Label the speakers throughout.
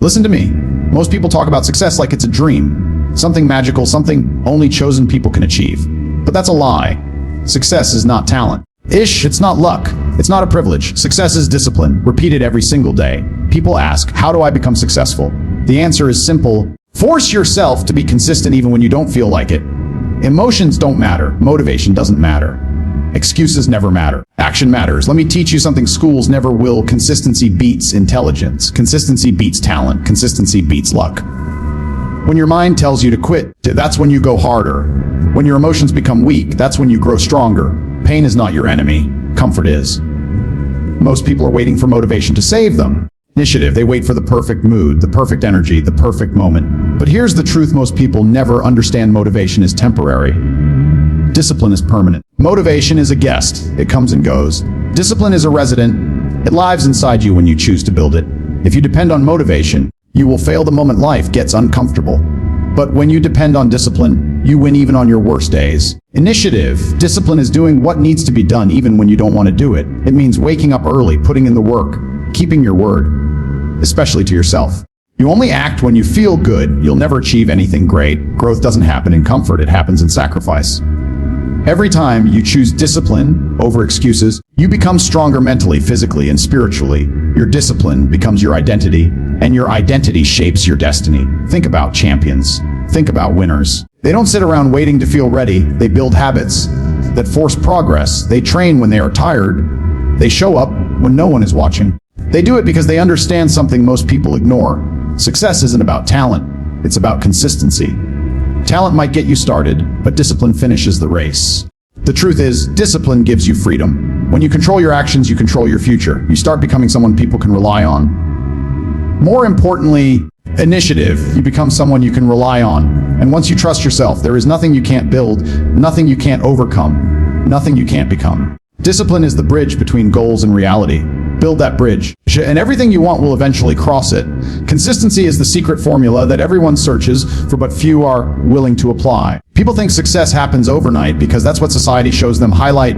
Speaker 1: Listen to me. Most people talk about success like it's a dream, something magical, something only chosen people can achieve. But that's a lie. Success is not talent. It's not luck. It's not a privilege. Success is discipline, repeated every single day. People ask, how do I become successful? The answer is simple. Force yourself to be consistent even when you don't feel like it. Emotions don't matter. Motivation doesn't matter. Excuses never matter. Action matters. Let me teach you something schools never will. Consistency beats intelligence. Consistency beats talent. Consistency beats luck. When your mind tells you to quit, that's when you go harder. When your emotions become weak, that's when you grow stronger. Pain is not your enemy. Comfort is. Most people are waiting for motivation to save them. Initiative, they wait for the perfect mood, the perfect energy, the perfect moment. But here's the truth: most people never understand motivation is temporary. Discipline is permanent. Motivation is a guest. It comes and goes. Discipline is a resident. It lives inside you when you choose to build it. If you depend on motivation, you will fail the moment life gets uncomfortable. But when you depend on discipline, you win even on your worst days. Initiative. Discipline is doing what needs to be done even when you don't want to do it. It means waking up early, putting in the work, keeping your word, especially to yourself. You only act when you feel good. You'll never achieve anything great. Growth doesn't happen in comfort. It happens in sacrifice. Every time you choose discipline over excuses, you become stronger mentally, physically, and spiritually. Your discipline becomes your identity, and your identity shapes your destiny. Think about champions. Think about winners. They don't sit around waiting to feel ready. They build habits that force progress. They train when they are tired. They show up when no one is watching. They do it because they understand something most people ignore. Success isn't about talent. It's about consistency. Talent might get you started, but discipline finishes the race. The truth is, discipline gives you freedom. When you control your actions, you control your future. You start becoming someone people can rely on. More importantly, initiative. You become someone you can rely on. And once you trust yourself, there is nothing you can't build, nothing you can't overcome, nothing you can't become. Discipline is the bridge between goals and reality. Build that bridge, and everything you want will eventually cross it. Consistency is the secret formula that everyone searches for, but few are willing to apply. People think success happens overnight because that's what society shows them: highlight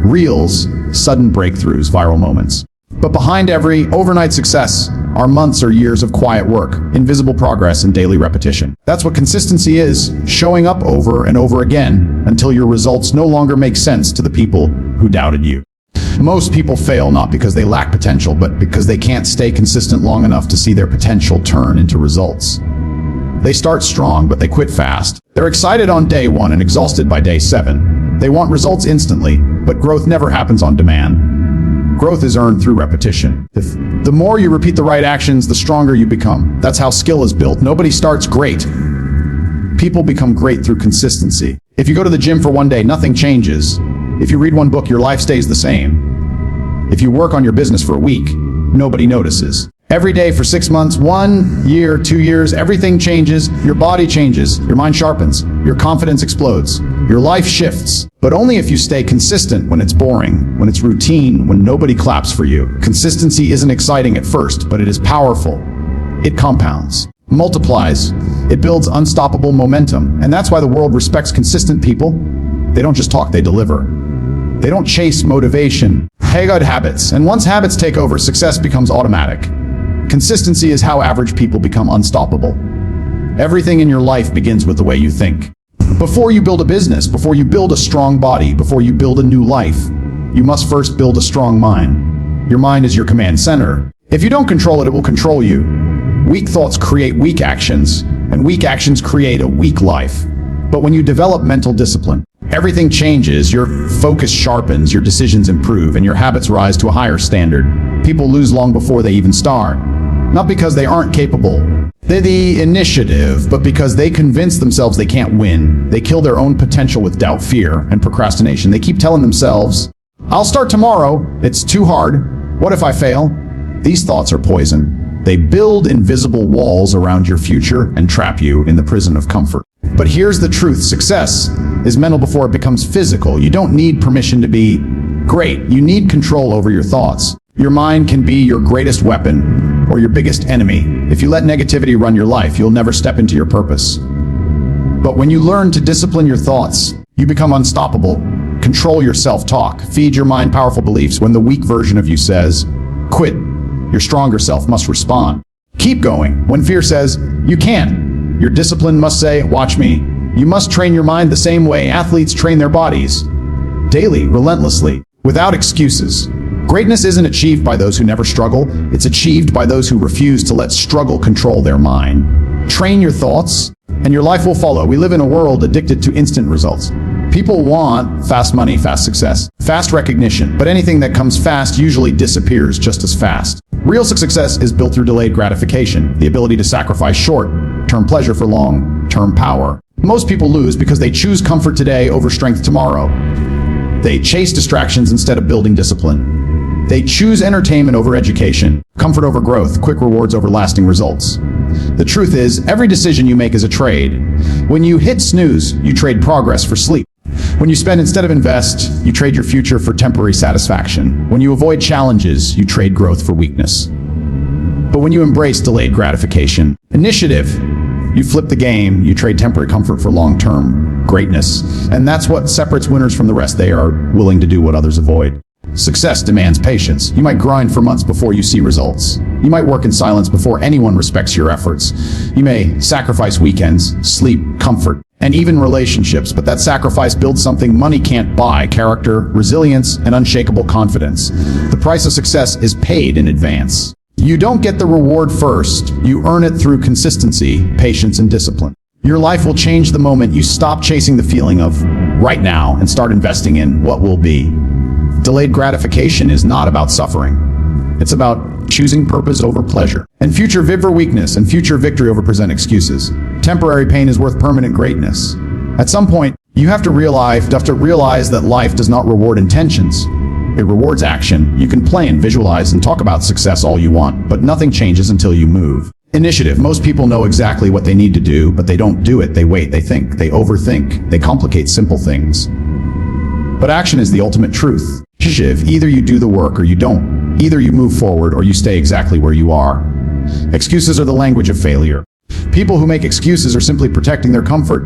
Speaker 1: reels, sudden breakthroughs, viral moments. But behind every overnight success are months or years of quiet work, invisible progress, and daily repetition. That's what consistency is: showing up over and over again until your results no longer make sense to the people who doubted you. Most people fail not because they lack potential, but because they can't stay consistent long enough to see their potential turn into results. They start strong, but they quit fast. They're excited on day 1 and exhausted by day 7. They want results instantly, but growth never happens on demand. Growth is earned through repetition. The more you repeat the right actions, the stronger you become. That's how skill is built. Nobody starts great. People become great through consistency. If you go to the gym for one day, nothing changes. If you read one book, your life stays the same. If you work on your business for a week, nobody notices. Every day for 6 months, 1 year, 2 years, everything changes. Your body changes. Your mind sharpens. Your confidence explodes. Your life shifts. But only if you stay consistent when it's boring, when it's routine, when nobody claps for you. Consistency isn't exciting at first, but it is powerful. It compounds, multiplies. It builds unstoppable momentum. And that's why the world respects consistent people. They don't just talk, they deliver. They don't chase motivation. They got habits. And once habits take over, success becomes automatic. Consistency is how average people become unstoppable. Everything in your life begins with the way you think. Before you build a business, before you build a strong body, before you build a new life, you must first build a strong mind. Your mind is your command center. If you don't control it, it will control you. Weak thoughts create weak actions, and weak actions create a weak life. But when you develop mental discipline, everything changes. Your focus sharpens, your decisions improve, and your habits rise to a higher standard. People lose long before they even start. Not because they aren't capable. They're the initiative, but because they convince themselves they can't win. They kill their own potential with doubt, fear, and procrastination. They keep telling themselves, I'll start tomorrow. It's too hard. What if I fail? These thoughts are poison. They build invisible walls around your future and trap you in the prison of comfort. But here's the truth: success is mental before it becomes physical. You don't need permission to be great. You need control over your thoughts. Your mind can be your greatest weapon or your biggest enemy. If you let negativity run your life, you'll never step into your purpose. But when you learn to discipline your thoughts, you become unstoppable. Control your self-talk. Feed your mind powerful beliefs. When the weak version of you says, quit, your stronger self must respond. Keep going. When fear says, you can't, your discipline must say, watch me. You must train your mind the same way athletes train their bodies. Daily, relentlessly, without excuses. Greatness isn't achieved by those who never struggle. It's achieved by those who refuse to let struggle control their mind. Train your thoughts, and your life will follow. We live in a world addicted to instant results. People want fast money, fast success, fast recognition, but anything that comes fast usually disappears just as fast. Real success is built through delayed gratification, the ability to sacrifice short-term pleasure for long-term power. Most people lose because they choose comfort today over strength tomorrow. They chase distractions instead of building discipline. They choose entertainment over education, comfort over growth, quick rewards over lasting results. The truth is, every decision you make is a trade. When you hit snooze, you trade progress for sleep. When you spend instead of invest, you trade your future for temporary satisfaction. When you avoid challenges, you trade growth for weakness. But when you embrace delayed gratification, initiative, you flip the game, you trade temporary comfort for long-term greatness. And that's what separates winners from the rest. They are willing to do what others avoid. Success demands patience. You might grind for months before you see results. You might work in silence before anyone respects your efforts. You may sacrifice weekends, sleep, comfort, and even relationships, but that sacrifice builds something money can't buy: character, resilience, and unshakable confidence. The price of success is paid in advance. You don't get the reward first. You earn it through consistency, patience, and discipline. Your life will change the moment you stop chasing the feeling of right now and start investing in what will be. Delayed gratification is not about suffering. It's about choosing purpose over pleasure, and future over weakness, and future victory over present excuses. Temporary pain is worth permanent greatness. At some point, you have to realize that life does not reward intentions. It rewards action. You can plan, visualize, and talk about success all you want, but nothing changes until you move. Initiative. Most people know exactly what they need to do, but they don't do it. They wait, they think, they overthink, they complicate simple things. But action is the ultimate truth. Either you do the work or you don't. Either you move forward or you stay exactly where you are. Excuses are the language of failure. People who make excuses are simply protecting their comfort.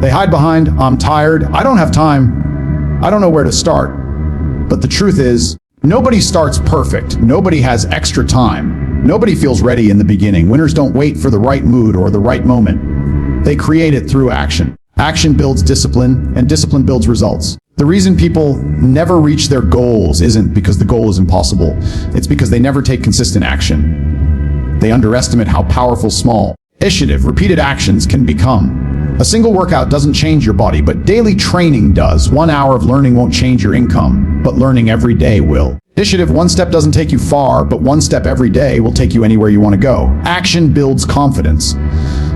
Speaker 1: They hide behind, I'm tired, I don't have time, I don't know where to start. But the truth is, nobody starts perfect. Nobody has extra time. Nobody feels ready in the beginning. Winners don't wait for the right mood or the right moment. They create it through action. Action builds discipline, and discipline builds results. The reason people never reach their goals isn't because the goal is impossible. It's because they never take consistent action. They underestimate how powerful small, initiative, repeated actions can become. A single workout doesn't change your body, but daily training does. 1 hour of learning won't change your income, but learning every day will. Initiative, one step doesn't take you far, but one step every day will take you anywhere you want to go. Action builds confidence.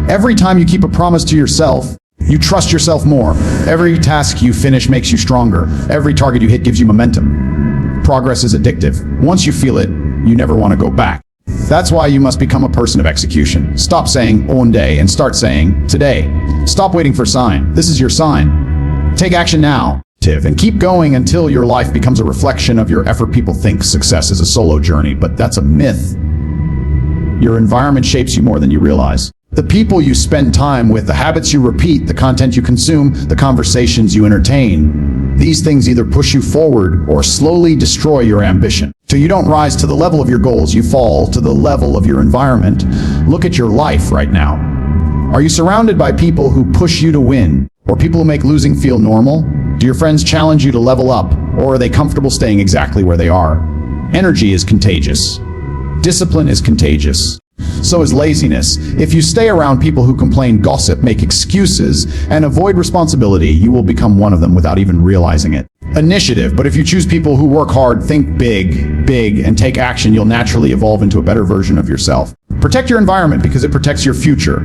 Speaker 1: Every time you keep a promise to yourself, you trust yourself more. Every task you finish makes you stronger. Every target you hit gives you momentum. Progress is addictive. Once you feel it, you never want to go back. That's why you must become a person of execution. Stop saying one day and start saying today. Stop waiting for sign. This is your sign. Take action now. And keep going until your life becomes a reflection of your effort. People think success is a solo journey, but that's a myth. Your environment shapes you more than you realize. The people you spend time with, the habits you repeat, the content you consume, the conversations you entertain. These things either push you forward or slowly destroy your ambition. So you don't rise to the level of your goals, you fall to the level of your environment. Look at your life right now. Are you surrounded by people who push you to win, or people who make losing feel normal? Do your friends challenge you to level up, or are they comfortable staying exactly where they are? Energy is contagious. Discipline is contagious. So is laziness. If you stay around people who complain, gossip, make excuses, and avoid responsibility, you will become one of them without even realizing it. Initiative. But if you choose people who work hard, think big, and take action, you'll naturally evolve into a better version of yourself. Protect your environment because it protects your future.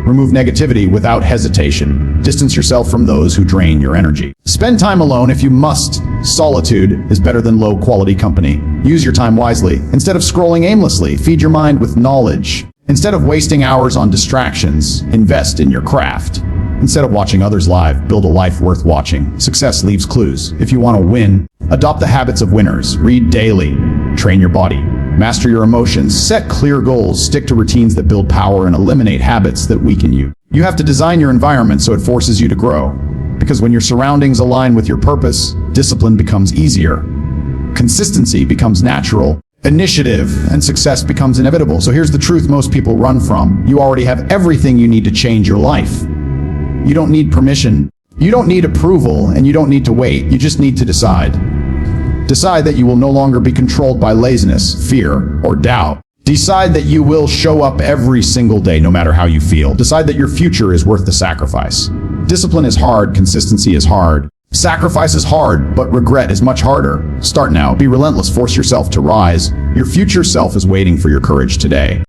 Speaker 1: Remove negativity without hesitation. Distance yourself from those who drain your energy. Spend time alone if you must. Solitude is better than low-quality company. Use your time wisely. Instead of scrolling aimlessly, feed your mind with knowledge. Instead of wasting hours on distractions, invest in your craft. Instead of watching others live, build a life worth watching. Success leaves clues. If you want to win, adopt the habits of winners. Read daily. Train your body. Master your emotions. Set clear goals. Stick to routines that build power and eliminate habits that weaken you. You have to design your environment so it forces you to grow. Because when your surroundings align with your purpose, discipline becomes easier. Consistency becomes natural, initiative, and success becomes inevitable. So here's the truth most people run from. You already have everything you need to change your life. You don't need permission. You don't need approval, and you don't need to wait. You just need to decide. Decide that you will no longer be controlled by laziness, fear, or doubt. Decide that you will show up every single day, no matter how you feel. Decide that your future is worth the sacrifice. Discipline is hard, consistency is hard. Sacrifice is hard, but regret is much harder. Start now. Be relentless. Force yourself to rise. Your future self is waiting for your courage today.